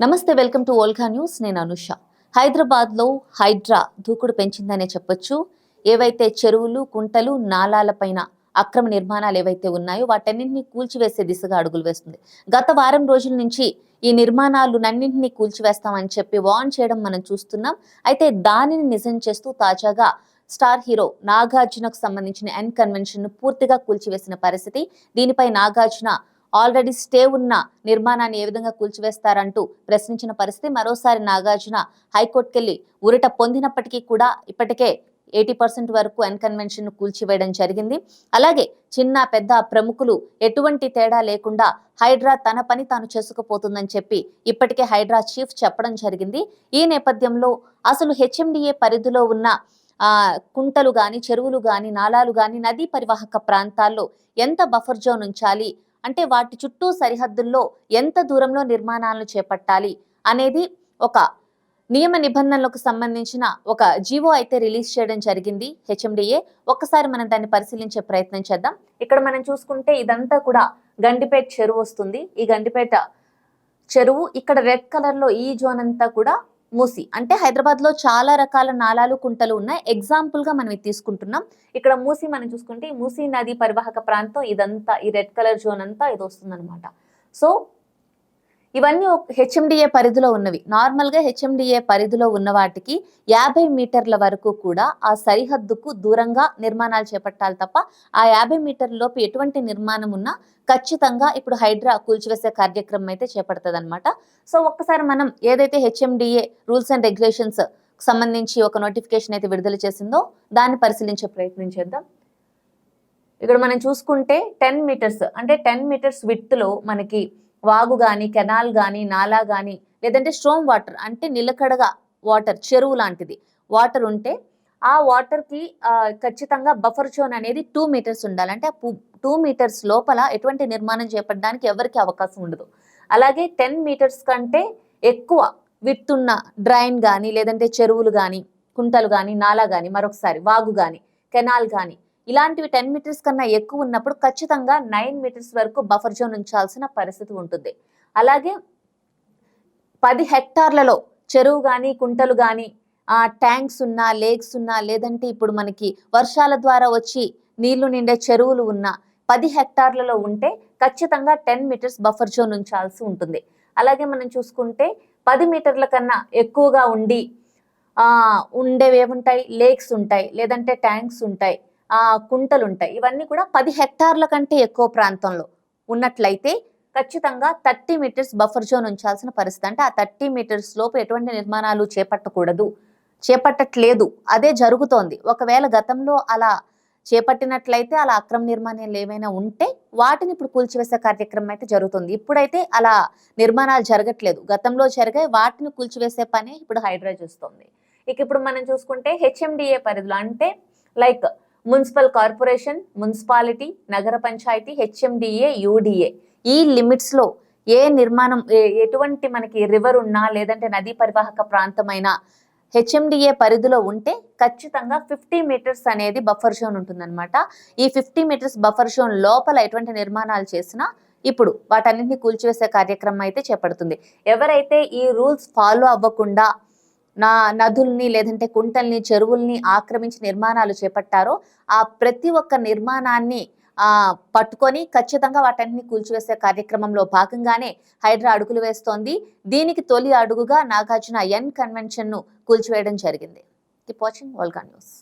నమస్తే, welcome to ఓల్కా news. నేను అనుష. హైదరాబాద్లో హైడ్రా దూకుడు పెంచిందనే చెప్పొచ్చు. ఏవైతే చెరువులు, కుంటలు, నాలాలపైన అక్రమ నిర్మాణాలు ఏవైతే ఉన్నాయో వాటన్నింటినీ కూల్చివేసే దిశగా అడుగులు వేస్తుంది. గత వారం రోజుల నుంచి ఈ నిర్మాణాలన్నింటినీ కూల్చివేస్తామని చెప్పి వార్న్ చేయడం మనం చూస్తున్నాం. అయితే దానిని నిజం చేస్తూ తాజాగా స్టార్ హీరో నాగార్జునకు సంబంధించిన ఎన్ కన్వెన్షన్ ను పూర్తిగా కూల్చివేసిన పరిస్థితి. దీనిపై నాగార్జున ఆల్రెడీ స్టే ఉన్న నిర్మాణాన్ని ఏ విధంగా కూల్చివేస్తారంటూ ప్రశ్నించిన పరిస్థితి. మరోసారి నాగార్జున హైకోర్టుకెళ్లి ఊరట పొందినప్పటికీ కూడా ఇప్పటికే 80% వరకు ఎన్ కన్వెన్షన్ ను కూల్చివేయడం జరిగింది. అలాగే చిన్న పెద్ద ప్రముఖులు ఎటువంటి తేడా లేకుండా హైడ్రా తన పని తాను చేసుకుపోతుందని చెప్పి ఇప్పటికే హైడ్రా చీఫ్ చెప్పడం జరిగింది. ఈ నేపథ్యంలో అసలు హెచ్ఎండిఏ పరిధిలో ఉన్న కుంటలు గాని, చెరువులు గాని, నాలాలు గాని, నదీ పరివాహక ప్రాంతాల్లో ఎంత బఫర్ జోన్ ఉంచాలి, అంటే వాటి చుట్టూ సరిహద్దుల్లో ఎంత దూరంలో నిర్మాణాలను చేపట్టాలి అనేది ఒక నియమ నిబంధనలకు సంబంధించిన ఒక జీవో అయితే రిలీజ్ చేయడం జరిగింది హెచ్ఎండిఏ. ఒక్కసారి మనం దాన్ని పరిశీలించే ప్రయత్నం చేద్దాం. ఇక్కడ మనం చూసుకుంటే ఇదంతా కూడా గండిపేట చెరువు వస్తుంది. ఈ గండిపేట చెరువు ఇక్కడ రెడ్ కలర్ లో ఈ జోన్ అంతా కూడా మూసి, అంటే హైదరాబాద్ లో చాలా రకాల నాలాలు, కుంటలు ఉన్నాయి. ఎగ్జాంపుల్ గా మనం ఇది తీసుకుంటున్నాం. ఇక్కడ మూసి మనం చూసుకుంటే ఈ మూసి నది పరివాహక ప్రాంతం ఇదంతా, ఈ రెడ్ కలర్ జోన్ అంతా ఇది వస్తుంది అనమాట. సో ఇవన్నీ హెచ్ఎండిఏ పరిధిలో ఉన్నవి. నార్మల్ గా హెచ్ఎండిఏ పరిధిలో ఉన్న వాటికి 50 మీటర్ల వరకు కూడా ఆ సరిహద్దుకు దూరంగా నిర్మాణాలు చేపట్టాలి తప్ప ఆ 50 మీటర్ల లోపు ఎటువంటి నిర్మాణం ఉన్నా ఖచ్చితంగా ఇప్పుడు హైడ్రా కూల్చివేసే కార్యక్రమం అయితే చేపడుతుంది అనమాట. సో ఒక్కసారి మనం ఏదైతే హెచ్ఎండిఏ రూల్స్ అండ్ రెగ్యులేషన్స్ సంబంధించి ఒక నోటిఫికేషన్ అయితే విడుదల చేసిందో దాన్ని పరిశీలించే ప్రయత్నం చేద్దాం. ఇక్కడ మనం చూసుకుంటే 10 మీటర్స్, అంటే 10 మీటర్స్ విడ్త్ లో మనకి వాగు గాని, కెనాల్ గాని, నాలా గాని, లేదంటే స్ట్రోమ్ వాటర్ అంటే నిలకడగా వాటర్, చెరువు లాంటిది వాటర్ ఉంటే ఆ వాటర్ కి ఖచ్చితంగా బఫర్ జోన్ అనేది 2 మీటర్స్ ఉండాలి. అంటే 2 మీటర్స్ లోపల ఎటువంటి నిర్మాణం చేపట్టడానికి ఎవరికి అవకాశం ఉండదు. అలాగే 10 మీటర్స్ కంటే ఎక్కువ విడ్త్ ఉన్న డ్రైన్ గాని, లేదంటే చెరువులు గాని, కుంటలు గాని, నాలా గాని, మరొకసారి వాగు గాని, కెనాల్ గాని, ఇలాంటివి 10 మీటర్స్ కన్నా ఎక్కువ ఉన్నప్పుడు ఖచ్చితంగా 9 మీటర్స్ వరకు బఫర్ జోన్ ఉంచాల్సిన పరిస్థితి ఉంటుంది. అలాగే 10 హెక్టార్లలో చెరువు గాని, కుంటలు గాని, ట్యాంక్స్ ఉన్నా, లేక్స్ ఉన్నా, లేదంటే ఇప్పుడు మనకి వర్షాల ద్వారా వచ్చి నీళ్లు నిండే చెరువులు ఉన్నా 10 హెక్టార్లలో ఉంటే ఖచ్చితంగా 10 మీటర్స్ బఫర్ జోన్ ఉంచాల్సి ఉంటుంది. అలాగే మనం చూసుకుంటే 10 మీటర్ల కన్నా ఎక్కువగా ఉండేవి ఏముంటాయి, లేక్స్ ఉంటాయి, లేదంటే ట్యాంక్స్ ఉంటాయి, కుంటలు ఉంటాయి. ఇవన్నీ కూడా 10 హెక్టార్ల కంటే ఎక్కువ ప్రాంతంలో ఉన్నట్లయితే ఖచ్చితంగా 30 మీటర్స్ బఫర్ జోన్ ఉంచాల్సిన పరిస్థితి. అంటే ఆ 30 మీటర్స్ లోపు ఎటువంటి నిర్మాణాలు చేపట్టకూడదు, చేపట్టట్లేదు, అదే జరుగుతోంది. ఒకవేళ గతంలో అలా చేపట్టినట్లయితే అలా అక్రమ నిర్మాణాలు ఏమైనా ఉంటే వాటిని ఇప్పుడు కూల్చివేసే కార్యక్రమం అయితే జరుగుతుంది. ఇప్పుడైతే అలా నిర్మాణాలు జరగట్లేదు, గతంలో జరిగాయి, వాటిని కూల్చివేసే పని ఇప్పుడు హైడ్రా చేస్తుంది. ఇక ఇప్పుడు మనం చూసుకుంటే హెచ్ఎండిఏ పరిధిలో, అంటే లైక్ మున్సిపల్ కార్పొరేషన్, మున్సిపాలిటీ, నగర పంచాయతీ, హెచ్ఎండిఏ, యూడిఏ, ఈ లిమిట్స్ లో ఏ నిర్మాణం, ఎటువంటి మనకి రివర్ ఉన్నా, లేదంటే నదీ పరివాహక ప్రాంతమైన హెచ్ఎండిఏ పరిధిలో ఉంటే ఖచ్చితంగా 50 మీటర్స్ అనేది బఫర్ జోన్ ఉంటుందన్నమాట. ఈ 50 మీటర్స్ బఫర్ జోన్ లోపల ఎటువంటి నిర్మాణాలు చేసినా ఇప్పుడు వాటన్నింటినీ కూల్చివేసే కార్యక్రమం అయితే చేపడుతుంది. ఎవరైతే ఈ రూల్స్ ఫాలో అవ్వకుండా నదుల్ని, లేదంటే కుంటల్ని, చెరువుల్ని ఆక్రమించి నిర్మాణాలు చేపట్టారో ఆ ప్రతి ఒక్క నిర్మాణాన్ని పట్టుకొని ఖచ్చితంగా వాటన్నిటిని కూల్చివేసే కార్యక్రమంలో భాగంగానే హైడ్రా అడుగులు వేస్తోంది. దీనికి తొలి అడుగుగా నాగార్జున ఎన్ కన్వెన్షన్ ను కూల్చివేయడం జరిగింది. కీప్ వాచింగ్ ఓల్కా న్యూస్.